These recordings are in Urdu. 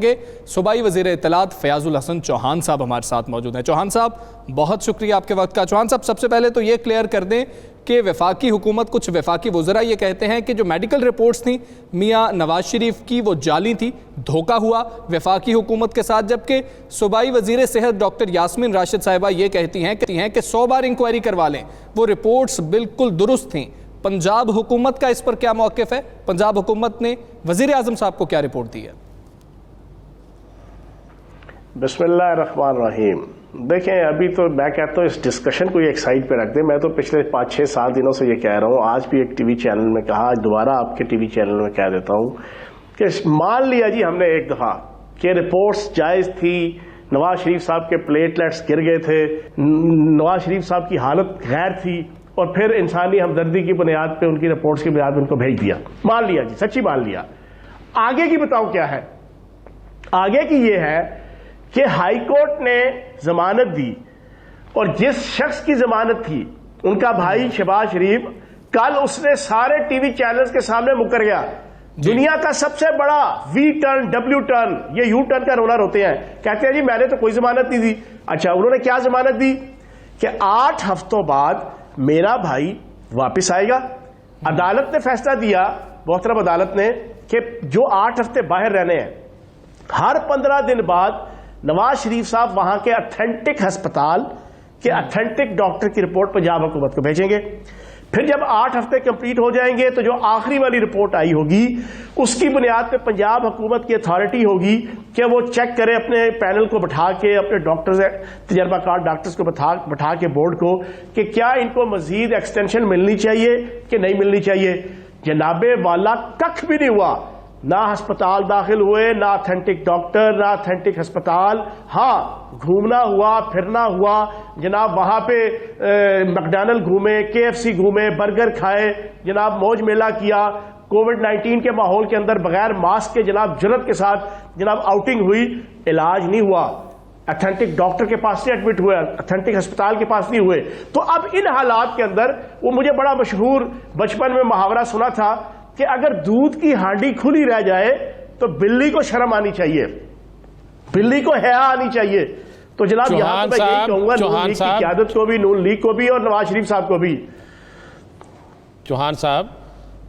کہ صوبائی وزیر اطلاعات فیاض الحسن چوہان صاحب ہمارے ساتھ موجود ہیں۔ چوہان صاحب بہت شکریہ آپ کے وقت کا۔ چوہان صاحب سب سے پہلے تو یہ کلیئر کر دیں کہ وفاقی حکومت، کچھ وفاقی وزراء یہ کہتے ہیں کہ جو میڈیکل رپورٹس تھیں میاں نواز شریف کی وہ جعلی تھی، دھوکہ ہوا وفاقی حکومت کے ساتھ، جبکہ صوبائی وزیر صحت ڈاکٹر یاسمین راشد صاحبہ یہ کہتی ہیں کہ 100 بار انکوائری کروا لیں، وہ رپورٹس بالکل درست تھیں۔ پنجاب حکومت کا اس پر کیا موقف ہے؟ پنجاب حکومت نے وزیر اعظم صاحب کو کیا رپورٹ دی ہے؟ بسم اللہ الرحمن الرحیم۔ دیکھیں ابھی تو میں کہتا ہوں اس ڈسکشن کو ایک سائڈ پہ رکھ دیں۔ میں تو پچھلے 5-6-7 دنوں سے یہ کہہ رہا ہوں، آج بھی ایک ٹی وی چینل میں کہا، دوبارہ آپ کے ٹی وی چینل میں کہہ دیتا ہوں کہ مان لیا جی ہم نے ایک دفعہ کہ رپورٹس جائز تھی، نواز شریف صاحب کے پلیٹلیٹس گر گئے تھے، نواز شریف صاحب کی حالت غیر تھی، اور پھر انسانی ہمدردی کی بنیاد پہ ان کی رپورٹس کی بنیاد پہ ان کو بھیج دیا، مان لیا جی، سچی مان لیا۔ آگے کی بتاؤ کیا ہے؟ آگے کی یہ ہے کہ ہائی کورٹ نے ضمانت دی، اور جس شخص کی ضمانت تھی ان کا بھائی شہباز شریف، کل اس نے سارے ٹی وی چینلز کے سامنے مکر گیا۔ دنیا کا سب سے بڑا وی ٹرن، ڈبلیو ٹرن، یہ یو ٹرن کا رولر ہوتے ہیں، کہتے ہیں جی میں نے تو کوئی ضمانت نہیں دی۔ اچھا انہوں نے کیا ضمانت دی کہ 8 ہفتوں بعد میرا بھائی واپس آئے گا۔ عدالت نے فیصلہ دیا، محترم عدالت نے، کہ جو 8 ہفتے باہر رہنے ہیں، ہر 15 دن بعد نواز شریف صاحب وہاں کے اتھینٹک ہسپتال کے اتھینٹک ڈاکٹر کی رپورٹ پنجاب حکومت کو بھیجیں گے۔ پھر جب 8 ہفتے کمپلیٹ ہو جائیں گے تو جو آخری والی رپورٹ آئی ہوگی اس کی بنیاد پہ پنجاب حکومت کی اتھارٹی ہوگی کہ وہ چیک کرے اپنے پینل کو بٹھا کے، اپنے ڈاکٹرز، تجربہ کار ڈاکٹرز کو بٹھا کے بورڈ کو، کہ کیا ان کو مزید ایکسٹینشن ملنی چاہیے کہ نہیں ملنی چاہیے۔ جناب والا ککھ بھی نہیں ہوا، نہ ہسپتال داخل ہوئے، نہ اتھینٹک ڈاکٹر، نہ اتھینٹک ہسپتال۔ ہاں گھومنا ہوا، پھرنا ہوا، جناب وہاں پہ میکڈونلڈ گھومے، KFC گھومے، برگر کھائے، جناب موج میلہ کیا۔ کووڈ-19 کے ماحول کے اندر بغیر ماسک کے جناب جرات کے ساتھ جناب آؤٹنگ ہوئی، علاج نہیں ہوا، اتھینٹک ڈاکٹر کے پاس نہیں ایڈمٹ ہوئے، اتھینٹک ہسپتال کے پاس نہیں ہوئے۔ تو اب ان حالات کے اندر وہ مجھے بڑا مشہور بچپن میں محاورہ سنا تھا کہ اگر دودھ کی ہانڈی کھلی رہ جائے تو بلی کو شرم آنی چاہیے، بلی کو حیا آنی چاہیے۔ تو جناب یہاں تو میں یہی کہوں گا نون لیگ کی قیادت کو بھی، نون لیگ کو بھی، اور نواز شریف صاحب کو بھی۔ چوہان صاحب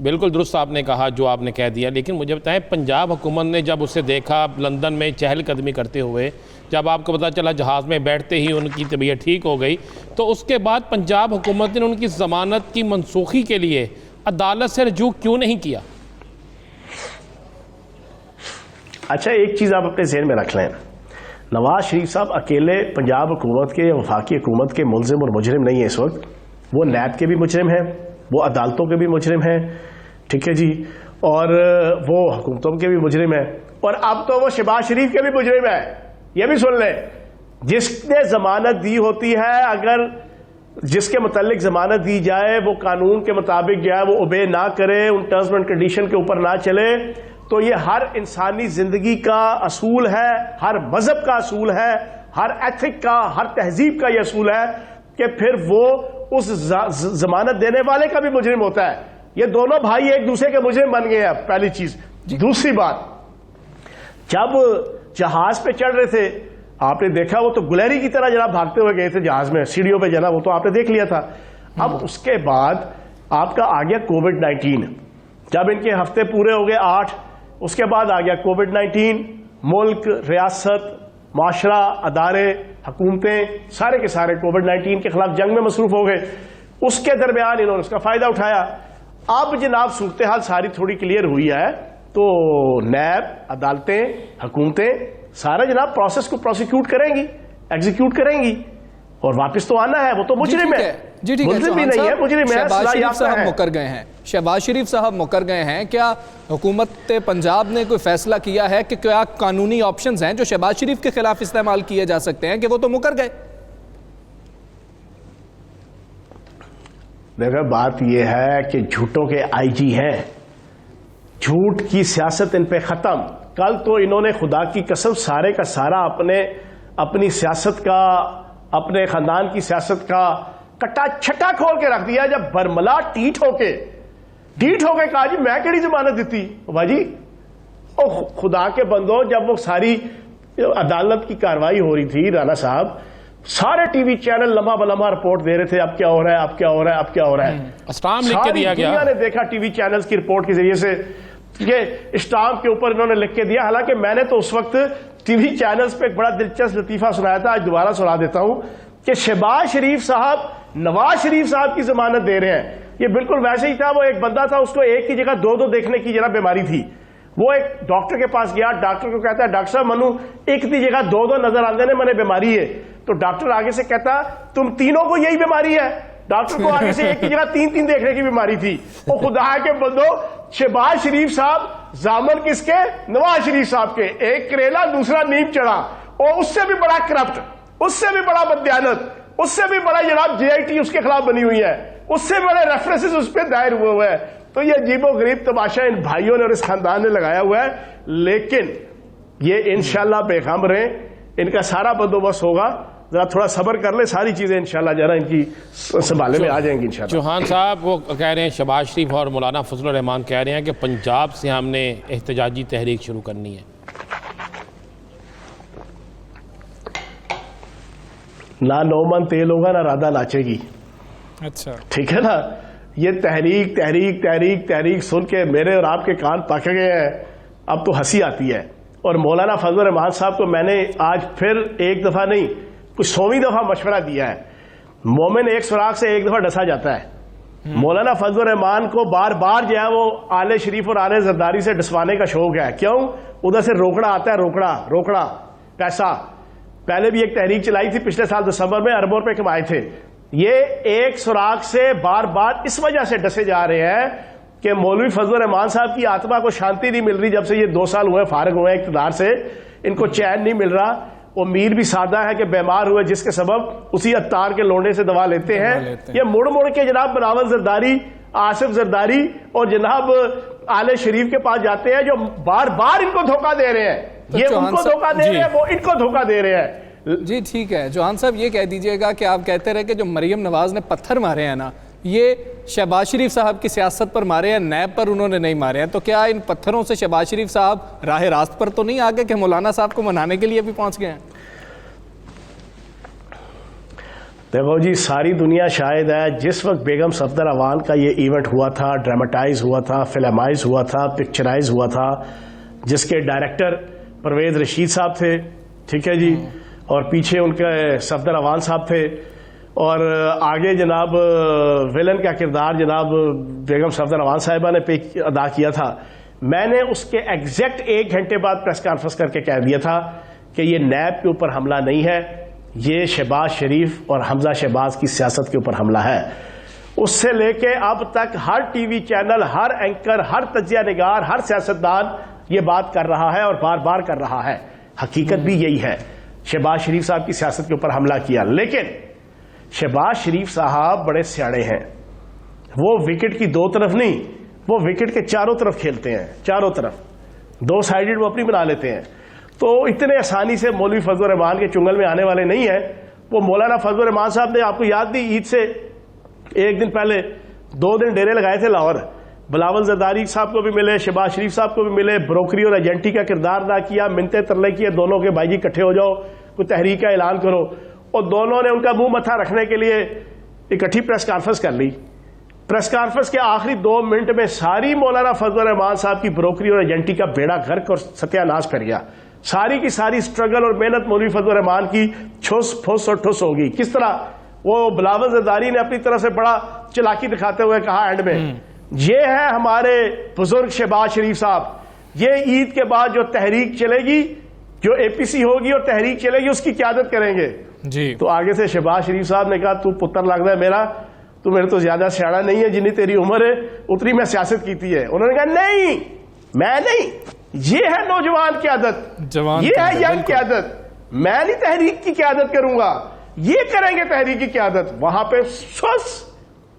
بالکل درست آپ نے کہا جو آپ نے کہہ دیا، لیکن مجھے بتائیں پنجاب حکومت نے جب اسے دیکھا لندن میں چہل قدمی کرتے ہوئے، جب آپ کو پتا چلا جہاز میں بیٹھتے ہی ان کی طبیعت ٹھیک ہو گئی، تو اس کے بعد پنجاب حکومت نے ان کی ضمانت کی منسوخی کے لیے عدالت سے رجوع کیوں نہیں کیا؟ اچھا ایک چیز آپ اپنے ذہن میں رکھ لیں، نواز شریف صاحب اکیلے پنجاب حکومت کے یا وفاقی حکومت کے ملزم اور مجرم نہیں ہیں اس وقت، وہ نیب کے بھی مجرم ہیں، وہ عدالتوں کے بھی مجرم ہیں، ٹھیک ہے جی، اور وہ حکومتوں کے بھی مجرم ہیں، اور اب تو وہ شہباز شریف کے بھی مجرم ہیں۔ یہ بھی سن لیں، جس نے ضمانت دی ہوتی ہے، اگر جس کے متعلق ضمانت دی جائے وہ قانون کے مطابق جو ہے وہ اوبے نہ کرے، ان ٹرمز اینڈ کنڈیشن کے اوپر نہ چلے، تو یہ ہر انسانی زندگی کا اصول ہے، ہر مذہب کا اصول ہے، ہر ایتھک کا، ہر تہذیب کا یہ اصول ہے کہ پھر وہ اس ضمانت دینے والے کا بھی مجرم ہوتا ہے۔ یہ دونوں بھائی ایک دوسرے کے مجرم بن گئے ہیں، پہلی چیز۔ دوسری بات، جب جہاز پہ چڑھ رہے تھے آپ نے دیکھا وہ تو گلیری کی طرح جناب بھاگتے ہوئے گئے تھے جہاز میں، سیڑھیوں پہ جناب، وہ تو آپ نے دیکھ لیا تھا۔ اب اس کے بعد آپ کا آ گیا کووڈ-19، جب ان کے ہفتے پورے ہو گئے 8، اس کے بعد آ گیا کووڈ-19، ملک، ریاست، معاشرہ، ادارے، حکومتیں سارے کے سارے کووڈ-19 کے خلاف جنگ میں مصروف ہو گئے۔ اس کے درمیان انہوں نے اس کا فائدہ اٹھایا۔ اب جناب صورتحال ساری تھوڑی کلیئر ہوئی ہے، تو نیب، عدالتیں، حکومتیں سارا جناب پروسیس کو پروسیکیوٹ کریں گی، ایگزیکیوٹ کریں گی، اور واپس تو آنا ہے، وہ تو مجرم ہے، ملزم بھی نہیں ہے، مجرم ہے۔ شہباز شریف صاحب مکر گئے ہیں، شہباز شریف صاحب مکر گئے ہیں، کیا حکومت پنجاب نے کوئی فیصلہ کیا ہے کہ کیا قانونی آپشنز ہیں جو شہباز شریف کے خلاف استعمال کیے جا سکتے ہیں، کہ وہ تو مکر گئے؟ دیکھو بات یہ ہے کہ جھوٹوں کے آئی جی ہیں، جھوٹ کی سیاست ان پہ ختم۔ کل تو انہوں نے خدا کی قسم سارے کا سارا اپنی سیاست کا، اپنے خاندان کی سیاست کا کٹا چھٹا کھول کے رکھ دیا، جب برملا ٹھیٹ ہو کے کہا جی میں کیڑی ضمانت دیتی، بھائی جی اور خدا کے بندوں جب وہ ساری عدالت کی کاروائی ہو رہی تھی رانا صاحب، سارے ٹی وی چینل لمحہ بلمحہ رپورٹ دے رہے تھے اب کیا ہو رہا ہے، اب کیا ہو رہا ہے، اب کیا ہو رہا ہے. اسٹامپ لکھ کے دیا گیا. دنیا نے دیکھا ٹی وی چینلز کی رپورٹ کے ذریعے سے یہ اسٹامپ کے اوپر انہوں نے لکھ کے دیا. حالانکہ میں نے تو اس وقت ٹی وی چینلز پہ ایک بڑا دلچسپ لطیفہ سنایا تھا، آج دوبارہ سنا دیتا ہوں کہ شہباز شریف صاحب نواز شریف صاحب کی ضمانت دے رہے ہیں. یہ بالکل ویسے ہی تھا، وہ ایک بندہ تھا، اس کو ایک کی جگہ دو دیکھنے کی ذرا بیماری تھی. وہ ایک ڈاکٹر کے پاس گیا، ڈاکٹر کو کہتا ہے ڈاکٹر صاحب منو ایک دی جگہ دو نظر آندے نے، میں نے بیماری ہے. تو ڈاکٹر آگے سے کہتا تم تینوں کو یہی بیماری ہے. ڈاکٹر کو آگے سے ایک کی جگہ تین دیکھنے کی بیماری تھی. وہ خدا کے بندو شہباز شریف صاحب ضامن کس کے؟ نواز شریف صاحب کے. ایک کریلا دوسرا نیم چڑھا، اور اس سے بھی بڑا کرپٹ، اس سے بھی بڑا بددیانت، اس سے بھی بڑا جناب JIT اس کے خلاف بنی ہوئی ہے، اس سے بڑے ریفرنسز اس پہ دائر ہوئے ہیں. تو یہ عجیب و غریب تماشا ان بھائیوں نے اور اس خاندان نے لگایا ہوا ہے. لیکن یہ انشاءاللہ بے غم رہیں، ان کا سارا بندوبست ہوگا. ذرا تھوڑا صبر کر لیں، ساری چیزیں انشاءاللہ ذرا ان کی سنبھالے میں آ جائیں گی انشاءاللہ. چوہان صاحب وہ کہہ رہے ہیں، شہباز شریف اور مولانا فضل الرحمان کہہ رہے ہیں کہ پنجاب سے ہم نے احتجاجی تحریک شروع کرنی ہے. نہ 9 من تیل ہوگا نہ رادہ ناچے گی. اچھا ٹھیک ہے نا. یہ تحریک تحریک تحریک تحریک سن کے میرے اور آپ کے کان پک گئے ہیں. اب تو ہنسی آتی ہے. اور مولانا فضل الرحمان صاحب کو میں نے آج پھر ایک دفعہ نہیں کچھ 100ویں دفعہ مشورہ دیا ہے. مومن ایک سوراخ سے ایک دفعہ ڈسا جاتا ہے. مولانا فضل الرحمان کو بار بار جو ہے وہ آل شریف اور آل زرداری سے ڈسوانے کا شوق ہے. کیوں؟ ادھر سے روکڑا آتا ہے، روکڑا پیسہ. پہلے بھی ایک تحریک چلائی تھی پچھلے سال دسمبر میں، اربوں روپے کمائے تھے. یہ ایک سوراخ سے بار بار اس وجہ سے ڈسے جا رہے ہیں کہ مولوی فضل الرحمان صاحب کی آتما کو شانتی نہیں مل رہی. جب سے یہ 2 سال ہوئے فارغ ہوئے اقتدار سے، ان کو چین نہیں مل رہا. وہ میر بھی سادہ ہے کہ بیمار ہوئے جس کے سبب اسی عطار کے لونے سے دوا لیتے ہیں. یہ مڑ کے جناب بلاول زرداری، آصف زرداری اور جناب آل شریف کے پاس جاتے ہیں جو بار بار ان کو دھوکہ دے رہے ہیں. یہ ان کو دھوکہ دے رہے ہیں، وہ ان کو دھوکہ دے رہے ہیں. جی ٹھیک ہے چوہان صاحب، یہ کہہ دیجئے گا کہ آپ کہتے رہے کہ جو مریم نواز نے پتھر مارے ہیں نا، یہ شہباز شریف صاحب کی سیاست پر مارے ہیں، نیب پر انہوں نے نہیں مارے ہیں. تو کیا ان پتھروں سے شہباز شریف صاحب راہ راست پر تو نہیں آگے کہ مولانا صاحب کو منانے کے لیے بھی پہنچ گئے ہیں؟ دیکھو جی، ساری دنیا شاہد ہے. جس وقت بیگم صفدر اعوان کا یہ ایونٹ ہوا تھا، ڈراماٹائز ہوا تھا، فلمائز ہوا تھا، پکچرائز ہوا تھا، جس کے ڈائریکٹر پرویز رشید صاحب تھے، ٹھیک ہے جی، اور پیچھے ان کے صفدر اعوان صاحب تھے، اور آگے جناب ویلن کا کردار جناب بیگم صفدر اعوان صاحبہ نے ادا کیا تھا. میں نے اس کے ایگزیکٹ 1 گھنٹے بعد پریس کانفرنس کر کے کہہ دیا تھا کہ یہ نیب کے اوپر حملہ نہیں ہے، یہ شہباز شریف اور حمزہ شہباز کی سیاست کے اوپر حملہ ہے. اس سے لے کے اب تک ہر ٹی وی چینل، ہر اینکر، ہر تجزیہ نگار، ہر سیاستدان یہ بات کر رہا ہے اور بار بار کر رہا ہے. حقیقت بھی یہی ہے، شہباز شریف صاحب کی سیاست کے اوپر حملہ کیا. لیکن شہباز شریف صاحب بڑے سیاڑے ہیں. وہ وکٹ کی 2 طرف نہیں، وہ وکٹ کے چاروں طرف کھیلتے ہیں، چاروں طرف 2 سائیڈڈ وہ اپنی بنا لیتے ہیں. تو اتنے آسانی سے مولوی فضل الرحمان کے چنگل میں آنے والے نہیں ہیں. وہ مولانا فضل الرحمان صاحب نے، آپ کو یاد نہیں، عید سے 1 دن پہلے 2 دن ڈیرے لگائے تھے لاہور. بلاول زرداری صاحب کو بھی ملے، شہباز شریف صاحب کو بھی ملے، بروکری اور ایجنٹی کا کردار ادا کیا، منتیں ترلے کیے دونوں کے، بھائی جی اکٹھے ہو جاؤ، کوئی تحریک کا اعلان کرو. اور دونوں نے ان کا منہ متھا رکھنے کے لیے اکٹھی پریس کانفرنس کر لی. پریس کانفرنس کے آخری 2 منٹ میں ساری مولانا فضل الرحمان صاحب کی بروکری اور ایجنٹی کا بیڑا غرق اور ستیہ ناش کر گیا. ساری کی ساری سٹرگل اور محنت مولوی فضل الرحمان کی چھس پھس اور ٹھس ہوگی. کس طرح؟ وہ بلاول زرداری نے اپنی طرف سے بڑا چلاکی دکھاتے ہوئے کہا اینڈ میں، یہ ہے ہمارے بزرگ شہباز شریف صاحب، یہ عید کے بعد جو تحریک چلے گی، جو APC ہوگی اور تحریک چلے گی، اس کی قیادت کریں گے. جی تو آگے سے شہباز شریف صاحب نے کہا تو پتر لگتا ہے میرا، تو میرے تو زیادہ سیاڑا نہیں ہے، جتنی تیری عمر ہے اتنی میں سیاست کیتی ہے. انہوں نے کہا نہیں، میں نہیں، یہ ہے نوجوان قیادت، یہ ہے ینگ قیادت، میں نہیں تحریک کی قیادت کروں گا، یہ کریں گے تحریک کی قیادت. وہاں پہ سوس